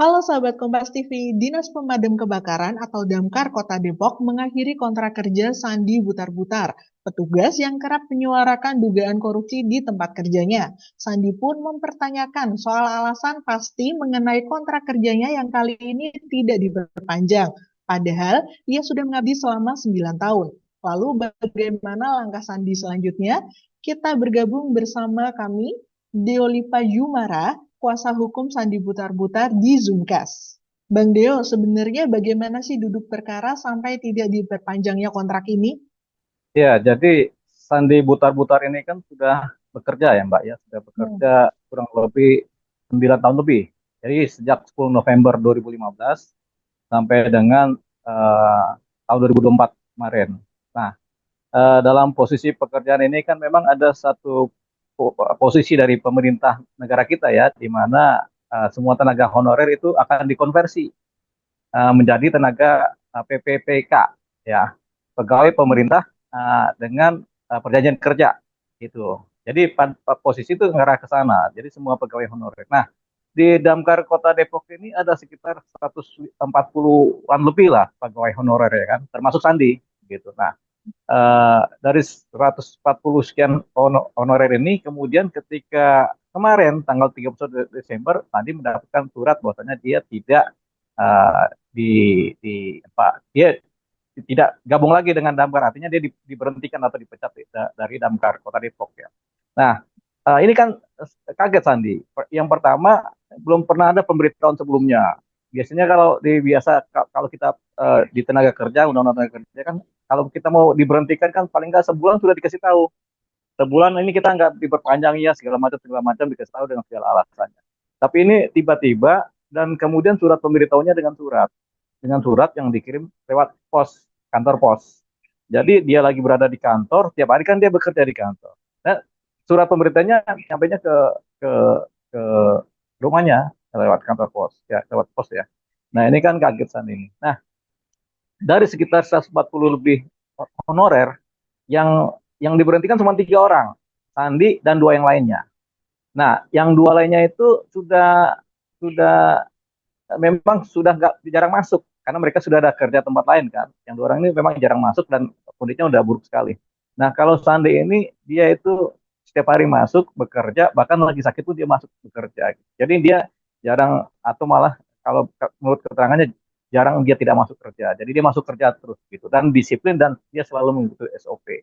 Halo sahabat Kompas TV, Dinas Pemadam Kebakaran atau Damkar Kota Depok mengakhiri kontrak kerja Sandi Butar-Butar, petugas yang kerap menyuarakan dugaan korupsi di tempat kerjanya. Sandi pun mempertanyakan soal alasan pasti mengenai kontrak kerjanya yang kali ini tidak diperpanjang. Padahal ia sudah mengabdi selama 9 tahun. Lalu bagaimana langkah Sandi selanjutnya? Kita bergabung bersama kami, Deolipa Yumara, kuasa hukum Sandi Butar-Butar di Zoomcast. Bang Deo, sebenarnya bagaimana sih duduk perkara sampai tidak diperpanjangnya kontrak ini? Ya, jadi Sandi Butar-Butar ini kan sudah bekerja ya Mbak ya, sudah Hmm. bekerja kurang lebih 9 tahun lebih. Jadi sejak 10 November 2015 sampai dengan eh, tahun 2024 kemarin. Nah, dalam posisi pekerjaan ini kan memang ada satu posisi dari pemerintah negara kita ya, di mana semua tenaga honorer itu akan dikonversi menjadi tenaga PPPK ya, pegawai pemerintah dengan perjanjian kerja gitu. Jadi posisi itu ngarah ke sana. Jadi semua pegawai honorer. Nah, di Damkar Kota Depok ini ada sekitar 140-an lebih lah pegawai honorer ya kan, termasuk Sandi gitu. Nah, dari 140 sekian honorer ini kemudian ketika kemarin tanggal 31 Desember tadi mendapatkan surat bahwasanya dia tidak eh, di di apa dia tidak gabung lagi dengan Damkar, artinya dia diberhentikan atau dipecat dari Damkar Kota Depok ya. Nah, ini kan kaget Sandi. Yang pertama, belum pernah ada pemberitahuan sebelumnya. Biasanya kalau kalau kita di tenaga kerja, undang-undang tenaga kerja kan, kalau kita mau diberhentikan kan paling nggak sebulan sudah dikasih tahu. Sebulan ini kita nggak diperpanjang ya, segala macam dikasih tahu dengan segala alasannya. Tapi ini tiba-tiba dan kemudian surat pemberitahunya dengan surat yang dikirim lewat pos, kantor pos. Jadi dia lagi berada di kantor, tiap hari kan dia bekerja di kantor. Nah, surat pemberitahunya sampainya ke ke rumahnya lewat kantor pos, ya lewat pos ya. Nah ini kan kagetan ini. Nah dari sekitar 140 lebih honorer yang diberhentikan cuma 3 orang, Sandi dan 2 yang lainnya. Nah yang 2 lainnya itu sudah memang sudah nggak jarang masuk karena mereka sudah ada kerja tempat lain kan. Yang 2 orang ini memang jarang masuk dan kondisinya udah buruk sekali. Nah kalau Sandi ini dia itu setiap hari masuk bekerja, bahkan lagi sakit pun dia masuk bekerja. Jadi dia jarang atau malah kalau menurut keterangannya jarang dia tidak masuk kerja. Jadi dia masuk kerja terus gitu dan disiplin dan dia selalu mengikuti SOP.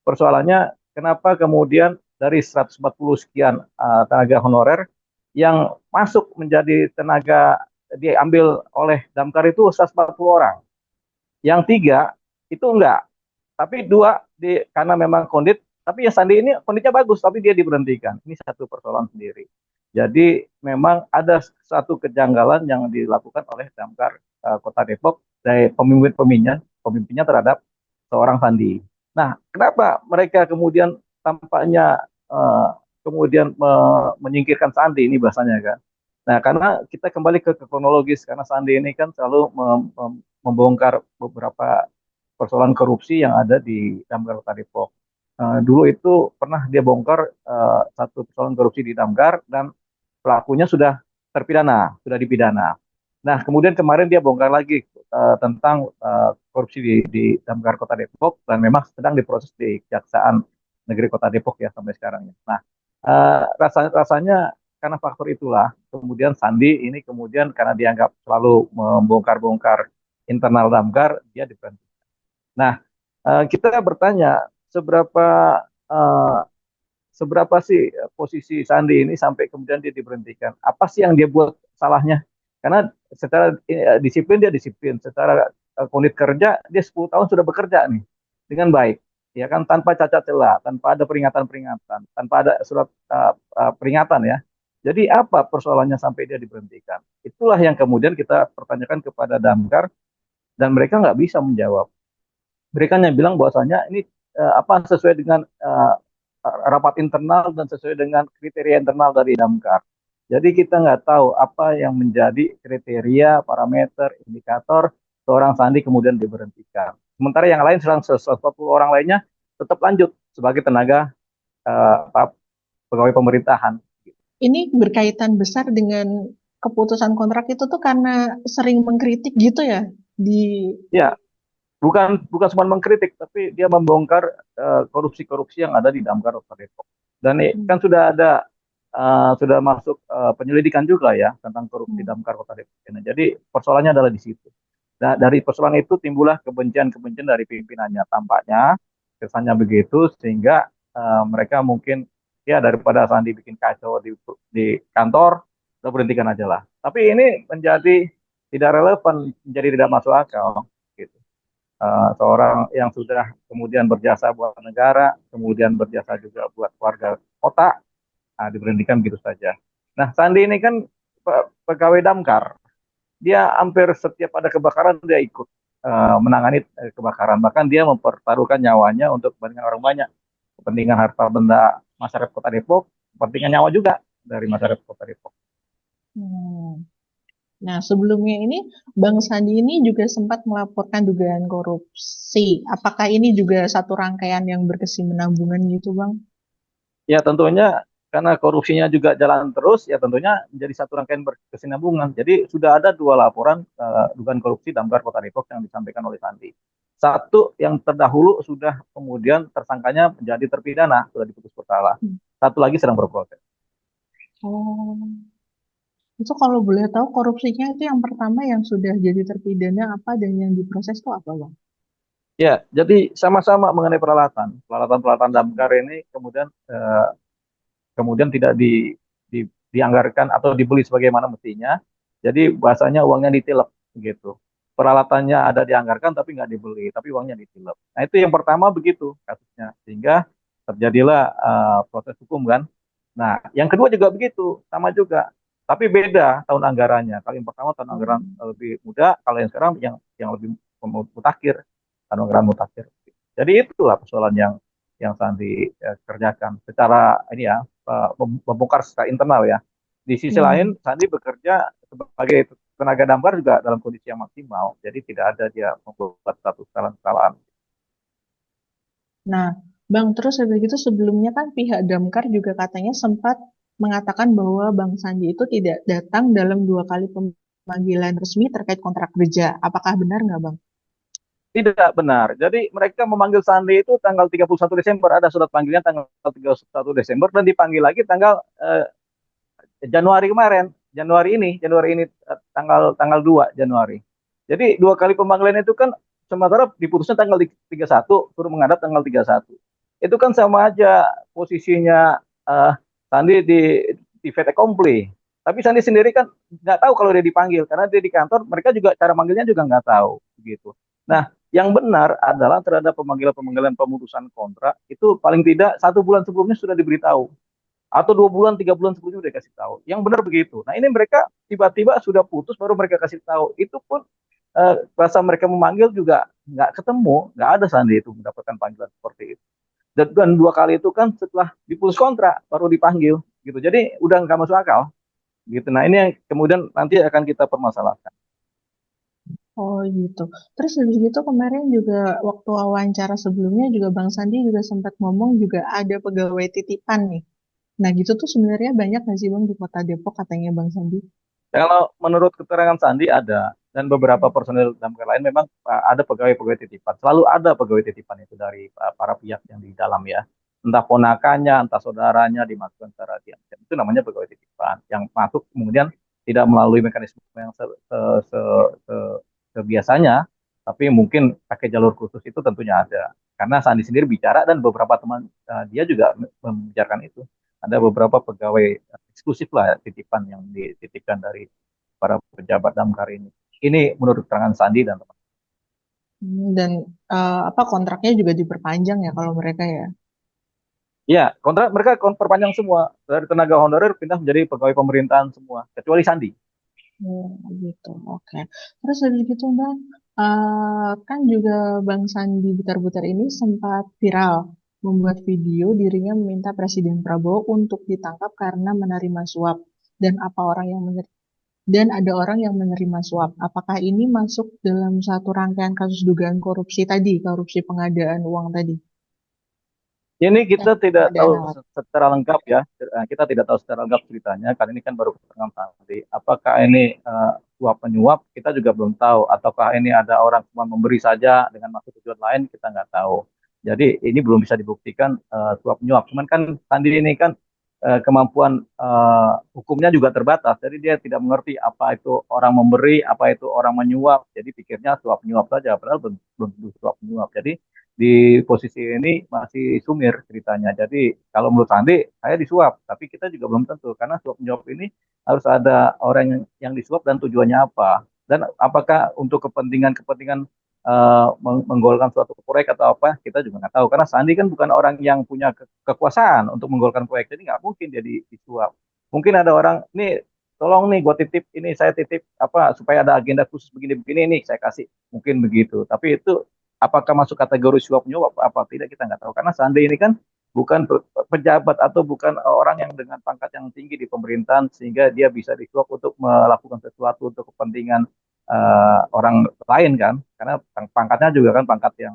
Persoalannya kenapa kemudian dari 140 sekian tenaga honorer yang masuk menjadi tenaga diambil oleh Damkar itu 140 orang. Yang 3 itu enggak, tapi 2 karena memang kondit, tapi yang Sandi ini konditnya bagus, tapi dia diberhentikan. Ini satu persoalan sendiri. Jadi memang ada satu kejanggalan yang dilakukan oleh Damkar Kota Depok dari pemimpinnya terhadap seorang Sandi. Nah, kenapa mereka kemudian tampaknya uh, kemudian menyingkirkan Sandi ini bahasanya kan? Nah, karena kita kembali ke kronologis karena Sandi ini kan selalu membongkar beberapa persoalan korupsi yang ada di Damkar Kota Depok. Dulu itu pernah dia bongkar satu persoalan korupsi di Damkar dan pelakunya sudah terpidana, sudah dipidana. Nah, kemudian kemarin dia bongkar lagi tentang korupsi di Damkar Kota Depok dan memang sedang diproses di Kejaksaan Negeri Kota Depok ya sampai sekarang. Nah, rasanya karena faktor itulah kemudian Sandi ini kemudian karena dianggap selalu membongkar-bongkar internal Damkar, dia diberhentikan. Nah, kita bertanya eh, seberapa sih posisi Sandi ini sampai kemudian dia diberhentikan? Apa sih yang dia buat salahnya? Karena secara disiplin dia disiplin, secara unit kerja dia 10 tahun sudah bekerja nih dengan baik, ya kan tanpa cacat celah, tanpa ada peringatan-peringatan, tanpa ada surat peringatan ya. Jadi apa persoalannya sampai dia diberhentikan? Itulah yang kemudian kita pertanyakan kepada Damkar dan mereka nggak bisa menjawab. Mereka hanya bilang bahwasanya ini apa sesuai dengan rapat internal dan sesuai dengan kriteria internal dari Damkar. Jadi kita nggak tahu apa yang menjadi kriteria, parameter, indikator seorang Sandi kemudian diberhentikan. Sementara yang lain, 140 orang lainnya tetap lanjut sebagai tenaga pegawai pemerintahan. Ini berkaitan besar dengan keputusan kontrak itu tuh karena sering mengkritik gitu ya di. Ya, bukan bukan cuma mengkritik, tapi dia membongkar korupsi-korupsi yang ada di Damkar Kota Depok. Dan Hmm, kan sudah ada sudah masuk penyelidikan juga ya tentang korupsi hmm, Damkar Kota Depok ini. Jadi persoalannya adalah di situ. Nah, dari persoalan itu timbullah kebencian-kebencian dari pimpinannya. Tampaknya kesannya begitu sehingga mereka mungkin ya daripada Sandi bikin kacau di kantor, kita berhentikan aja lah. Tapi ini menjadi tidak relevan, menjadi tidak masuk akal. Gitu. Seorang yang sudah kemudian berjasa buat negara, kemudian berjasa juga buat warga kota, diberhentikan begitu saja. Nah, Sandi ini kan pegawai damkar, dia hampir setiap ada kebakaran dia ikut menangani kebakaran, bahkan dia mempertaruhkan nyawanya untuk kepentingan orang banyak, kepentingan harta benda masyarakat kota Depok, kepentingan nyawa juga dari masyarakat kota Depok. hmm. Nah, sebelumnya ini Bang Sandi ini juga sempat melaporkan dugaan korupsi. Apakah ini juga satu rangkaian yang berkesinambungan gitu, Bang? Ya tentunya karena korupsinya juga jalan terus, ya tentunya menjadi satu rangkaian berkesinambungan. Jadi sudah ada dua laporan dugaan korupsi Damkar Kota Depok yang disampaikan oleh Sandi. Satu yang terdahulu sudah kemudian tersangkanya menjadi terpidana, sudah diputus bersalah. Hmm. Satu lagi sedang berproses. Oh, itu kalau boleh tahu korupsinya itu yang pertama yang sudah jadi terpidana apa dan yang diproses itu apa, Bang? Ya, jadi sama-sama mengenai peralatan. Peralatan-peralatan damkar ini kemudian tidak dianggarkan atau dibeli sebagaimana mestinya. Jadi bahasanya uangnya ditilep gitu. Peralatannya ada dianggarkan tapi nggak dibeli, tapi uangnya ditilep. Nah itu yang pertama begitu kasusnya, sehingga terjadilah proses hukum kan. Nah yang kedua juga begitu, sama juga. Tapi beda tahun anggarannya. Kalau yang pertama tahun Oh, anggaran lebih muda, kalau yang sekarang yang lebih mutakhir, tahun anggaran mutakhir. Jadi itulah persoalan yang Sandi kerjakan secara ini ya, membongkar secara internal ya. Di sisi lain, hmm. Sandi bekerja sebagai tenaga damkar juga dalam kondisi yang maksimal. Jadi tidak ada dia membuat satu kesalahan-kesalahan. Nah, Bang, terus habis itu sebelumnya kan pihak Damkar juga katanya sempat mengatakan bahwa Bang Sandi itu tidak datang dalam 2 kali pemanggilan resmi terkait kontrak kerja. Apakah benar nggak, Bang? Tidak benar. Jadi mereka memanggil Sandi itu tanggal 31 Desember. Ada surat panggilan tanggal 31 Desember dan dipanggil lagi tanggal Januari kemarin. Januari ini tanggal tanggal 2 Januari. Jadi 2 kali pemanggilan itu kan sementara diputusnya tanggal 31, suruh menghadap tanggal 31. Itu kan sama aja posisinya Sandi di fait accompli. Tapi Sandi sendiri kan nggak tahu kalau dia dipanggil karena dia di kantor, mereka juga cara manggilnya juga nggak tahu begitu. Nah, yang benar adalah terhadap pemanggilan-pemanggilan pemutusan kontrak itu paling tidak 1 bulan sebelumnya sudah diberitahu atau 2 bulan 3 bulan sebelumnya udah kasih tahu. Yang benar begitu. Nah ini mereka tiba-tiba sudah putus baru mereka kasih tahu. Itu pun bahasa mereka memanggil juga nggak ketemu, nggak ada Sandi itu mendapatkan panggilan seperti itu. Dan 2 kali itu kan setelah diputus kontrak baru dipanggil gitu. Jadi udah nggak masuk akal gitu. Nah ini yang kemudian nanti akan kita permasalahkan. Oh gitu. Terus habis gitu kemarin juga waktu wawancara sebelumnya juga Bang Sandi juga sempat ngomong juga ada pegawai titipan nih. Nah gitu tuh sebenarnya banyak nggak sih Bang di Kota Depok katanya Bang Sandi? Kalau menurut keterangan Sandi ada dan beberapa personil damkar lain memang ada pegawai-pegawai titipan. Selalu ada pegawai titipan itu dari para pihak yang di dalam ya. Entah ponakannya, entah saudaranya dimasukkan secara diam-diam. Itu namanya pegawai titipan yang masuk kemudian tidak melalui mekanisme yang sebiasanya, tapi mungkin pakai jalur khusus itu tentunya ada. Karena Sandi sendiri bicara dan beberapa teman dia juga membicarakan itu. Ada beberapa pegawai eksklusif lah titipan yang dititipkan dari para pejabat damkar ini. Ini menurut keterangan Sandi dan teman. Dan apa kontraknya juga diperpanjang ya kalau mereka ya. Ya, kontrak mereka perpanjang semua dari tenaga honorer pindah menjadi pegawai pemerintahan semua, kecuali Sandi. Oh, gitu. Oke. Terus habis gitu Bang, kan juga Bang Sandi Butar-Butar ini sempat viral membuat video dirinya meminta Presiden Prabowo untuk ditangkap karena menerima suap dan apa orang yang dan ada orang yang menerima suap. Apakah ini masuk dalam satu rangkaian kasus dugaan korupsi tadi, korupsi pengadaan uang tadi? Ini Nah, kita tidak ada tahu anak. secara lengkap ya. Kita tidak tahu secara lengkap ceritanya. Karena ini kan baru keterangan tadi. Apakah ini suap menyuap? Kita juga belum tahu. Ataukah ini ada orang cuma memberi saja dengan maksud tujuan lain? Kita nggak tahu. Jadi ini belum bisa dibuktikan suap menyuap. Cuman kan Sandi ini kan kemampuan hukumnya juga terbatas. Jadi dia tidak mengerti apa itu orang memberi, apa itu orang menyuap. Jadi pikirnya suap menyuap saja. Padahal belum tentu suap menyuap. Jadi di posisi ini masih sumir ceritanya. Jadi kalau menurut Sandi, saya disuap, tapi kita juga belum tentu karena suap menyuap ini harus ada orang yang disuap dan tujuannya apa. Dan apakah untuk kepentingan-kepentingan menggolkan suatu proyek atau apa, kita juga nggak tahu. Karena Sandi kan bukan orang yang punya kekuasaan untuk menggolkan proyek, jadi nggak mungkin dia disuap. Mungkin ada orang, nih tolong nih gue titip ini saya titip apa supaya ada agenda khusus begini-begini nih saya kasih mungkin begitu tapi itu apakah masuk kategori suap menyuap apa tidak kita nggak tahu karena Sandi ini kan bukan pejabat atau bukan orang yang dengan pangkat yang tinggi di pemerintahan sehingga dia bisa disuap untuk melakukan sesuatu untuk kepentingan orang lain kan karena pangkatnya juga kan pangkat yang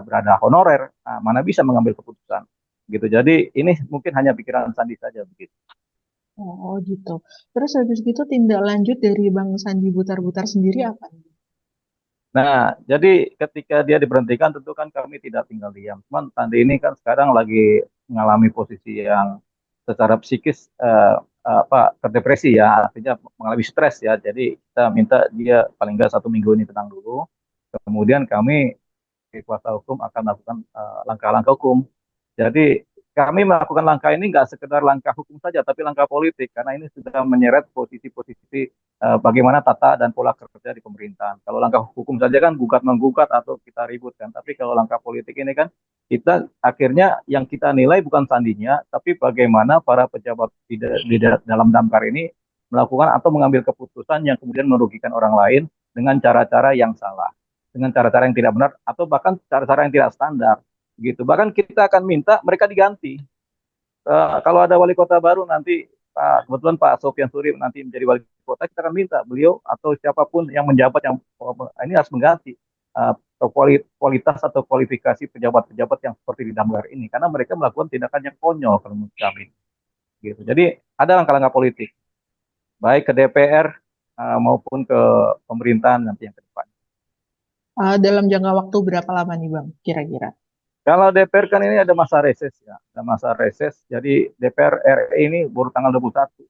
berada honorer mana bisa mengambil keputusan gitu jadi ini mungkin hanya pikiran Sandi saja begitu. Oh, gitu. Terus habis gitu tindak lanjut dari Bang Sandi Butar-Butar sendiri apa nih? Nah, jadi ketika dia diberhentikan tentu kan kami tidak tinggal diam. Cuman Sandi ini kan sekarang lagi mengalami posisi yang secara psikis terdepresi ya, artinya mengalami stres ya. Jadi kita minta dia paling nggak 1 minggu ini tenang dulu. Kemudian kami di kuasa hukum akan melakukan langkah-langkah hukum. Jadi kami melakukan langkah ini nggak sekedar langkah hukum saja, tapi langkah politik karena ini sudah menyeret posisi-posisi bagaimana tata dan pola kerja di pemerintahan. Kalau langkah hukum saja kan gugat menggugat atau kita ribut kan, tapi kalau langkah politik ini kan kita akhirnya yang kita nilai bukan sandinya, tapi bagaimana para pejabat dalam damkar ini melakukan atau mengambil keputusan yang kemudian merugikan orang lain dengan cara-cara yang salah, dengan cara-cara yang tidak benar atau bahkan cara-cara yang tidak standar gitu. Bahkan kita akan minta mereka diganti. Kalau ada wali kota baru nanti kebetulan Pak Sofian Surip nanti menjadi wali kota, kita akan minta beliau atau siapapun yang menjabat yang ini harus mengganti kualitas atau kualifikasi pejabat-pejabat yang seperti di Damgar ini karena mereka melakukan tindakan yang konyol kalau menurut kami gitu. Jadi ada langkah-langkah politik baik ke DPR maupun ke pemerintahan nanti yang ke depan. Dalam jangka waktu berapa lama nih Bang, kira-kira? Kalau DPR kan ini ada masa reses ya, ada masa reses. Jadi DPR RI ini baru tanggal 21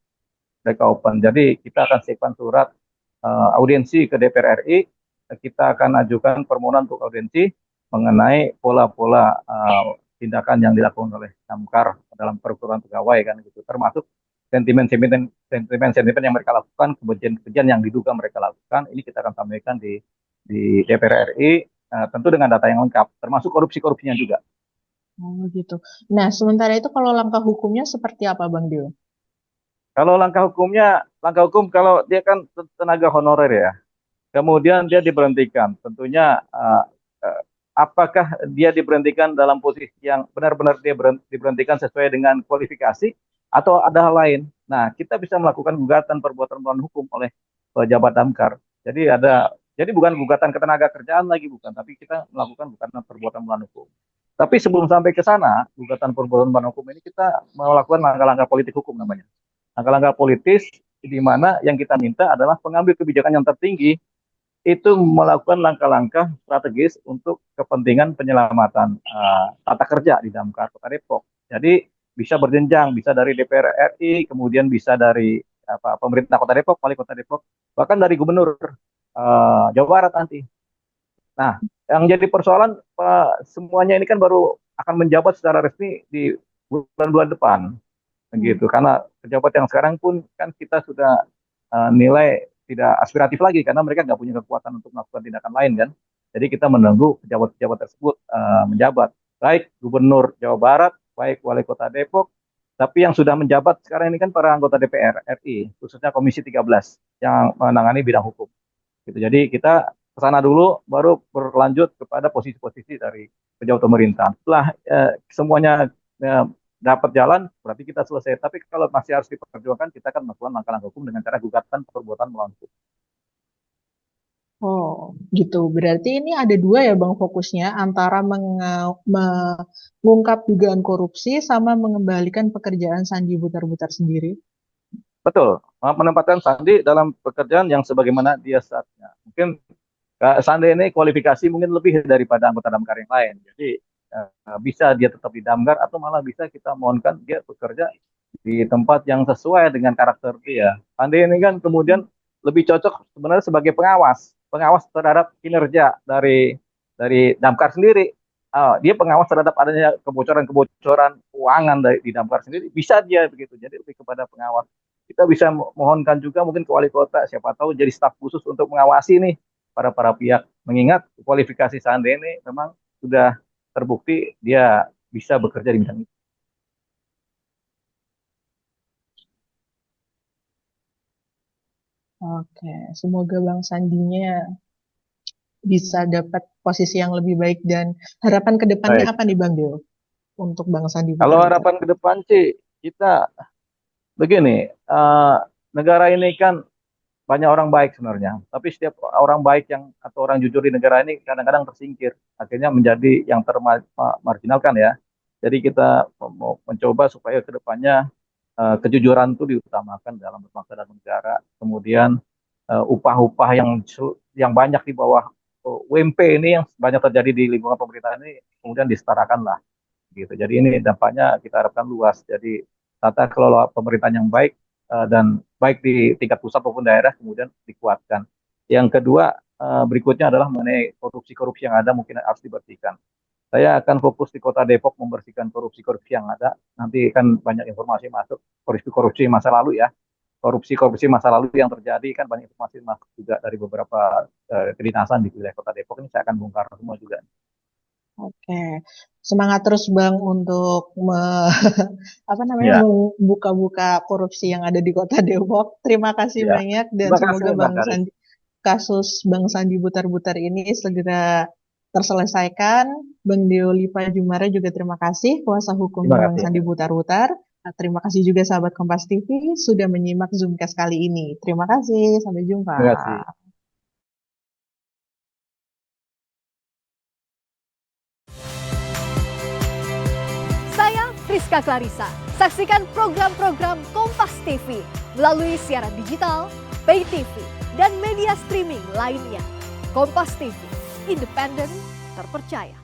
mereka open. Jadi kita akan siapkan surat audiensi ke DPR RI. Kita akan ajukan permohonan untuk audiensi mengenai pola-pola tindakan yang dilakukan oleh Damkar dalam peraturan pegawai kan gitu. Termasuk sentimen-sentimen yang mereka lakukan, kebencian-kebencian yang diduga mereka lakukan. Ini kita akan sampaikan di DPR RI tentu dengan data yang lengkap, termasuk korupsi-korupsinya juga. Oh, gitu. Nah, sementara itu kalau langkah hukumnya seperti apa Bang Dio? Kalau langkah hukum kalau dia kan tenaga honorer ya, kemudian dia diberhentikan, tentunya apakah dia diberhentikan dalam posisi yang benar-benar dia diberhentikan sesuai dengan kualifikasi atau ada hal lain? Nah, kita bisa melakukan gugatan perbuatan melawan hukum oleh pejabat damkar. Jadi bukan gugatan ketenaga kerjaan lagi bukan, tapi kita melakukan gugatan perbuatan melawan hukum. Tapi sebelum sampai ke sana, gugatan perbuatan melawan hukum ini kita melakukan langkah-langkah politik hukum namanya. Langkah-langkah politis di mana yang kita minta adalah pengambil kebijakan yang tertinggi itu melakukan langkah-langkah strategis untuk kepentingan penyelamatan tata kerja di Damkar Kota Depok. Jadi bisa berjenjang, bisa dari DPR RI, kemudian bisa dari pemerintah Kota Depok, wali Kota Depok, bahkan dari gubernur Jawa Barat nanti. Nah, yang jadi persoalan semuanya ini kan baru akan menjabat secara resmi di bulan-bulan depan Hmm. gitu karena pejabat yang sekarang pun kan kita sudah nilai tidak aspiratif lagi karena mereka nggak punya kekuatan untuk melakukan tindakan lain kan jadi kita menunggu pejabat-pejabat tersebut menjabat baik gubernur Jawa Barat baik wali kota Depok tapi yang sudah menjabat sekarang ini kan para anggota DPR RI khususnya Komisi 13 yang menangani bidang hukum gitu jadi kita ke sana dulu baru berlanjut kepada posisi-posisi dari pejabat pemerintahan setelah semuanya eh, dapat jalan, berarti kita selesai. Tapi kalau masih harus diperjuangkan, kita akan melakukan langkah-langkah hukum dengan cara gugatan perbuatan melawan hukum. Oh, gitu. Berarti ini ada dua ya Bang fokusnya antara mengungkap dugaan korupsi sama mengembalikan pekerjaan Sandi Butar-Butar sendiri. Betul, menempatkan Sandi dalam pekerjaan yang sebagaimana dia saatnya. Mungkin Sandi ini kualifikasi mungkin lebih daripada anggota damkar yang lain. Jadi bisa dia tetap di damkar atau malah bisa kita mohonkan dia bekerja di tempat yang sesuai dengan karakter dia. Sandi ini kan kemudian lebih cocok sebenarnya sebagai pengawas, pengawas terhadap kinerja dari damkar sendiri. Dia pengawas terhadap adanya kebocoran-kebocoran keuangan di damkar sendiri. Bisa dia begitu. Jadi lebih kepada pengawas. Kita bisa mohonkan juga mungkin ke wali kota, siapa tahu jadi staf khusus untuk mengawasi nih para pihak. Mengingat kualifikasi Sandi ini memang sudah terbukti dia bisa bekerja di bidang itu. Oke, semoga Bang Sandinya bisa dapat posisi yang lebih baik dan harapan ke depannya Baik. apa nih Bang Dio untuk Bang Sandi Kalau Butar-Butar? harapan ke depan sih kita begini, negara ini kan banyak orang baik sebenarnya, tapi setiap orang baik yang atau orang jujur di negara ini kadang-kadang tersingkir, akhirnya menjadi yang termarginalkan ya. Jadi kita mau mencoba supaya ke depannya kejujuran itu diutamakan dalam berbangsa dan negara. Kemudian upah-upah yang banyak di bawah UMP ini yang banyak terjadi di lingkungan pemerintah ini kemudian disetarakan lah gitu. Jadi ini dampaknya kita harapkan luas. Jadi tata kelola pemerintahan yang baik dan baik di tingkat pusat maupun daerah kemudian dikuatkan. Yang kedua berikutnya adalah mengenai korupsi-korupsi yang ada mungkin harus dibersihkan. Saya akan fokus di Kota Depok membersihkan korupsi-korupsi yang ada. Nanti kan banyak informasi masuk korupsi-korupsi masa lalu ya. Korupsi-korupsi masa lalu yang terjadi kan banyak informasi masuk juga dari beberapa kedinasan di wilayah Kota Depok ini saya akan bongkar semua juga. Oke, semangat terus Bang untuk apa namanya Ya, membuka-buka korupsi yang ada di Kota Depok. Terima kasih ya. banyak dan Terima kasih semoga Mbak Karis. Kasus Bang Sandi Butar-Butar ini segera terselesaikan. Bang Deo Lipa Jumare juga terima kasih kuasa hukumnya Terima Bang kasih. Sandi Butar-Butar. Nah, terima kasih juga sahabat Kompas TV sudah menyimak Zoomcast kali ini. Terima kasih, sampai jumpa. Terima kasih. Saya Friska Clarissa. Saksikan program-program Kompas TV melalui siaran digital, pay TV, dan media streaming lainnya. Kompas TV, independen, terpercaya.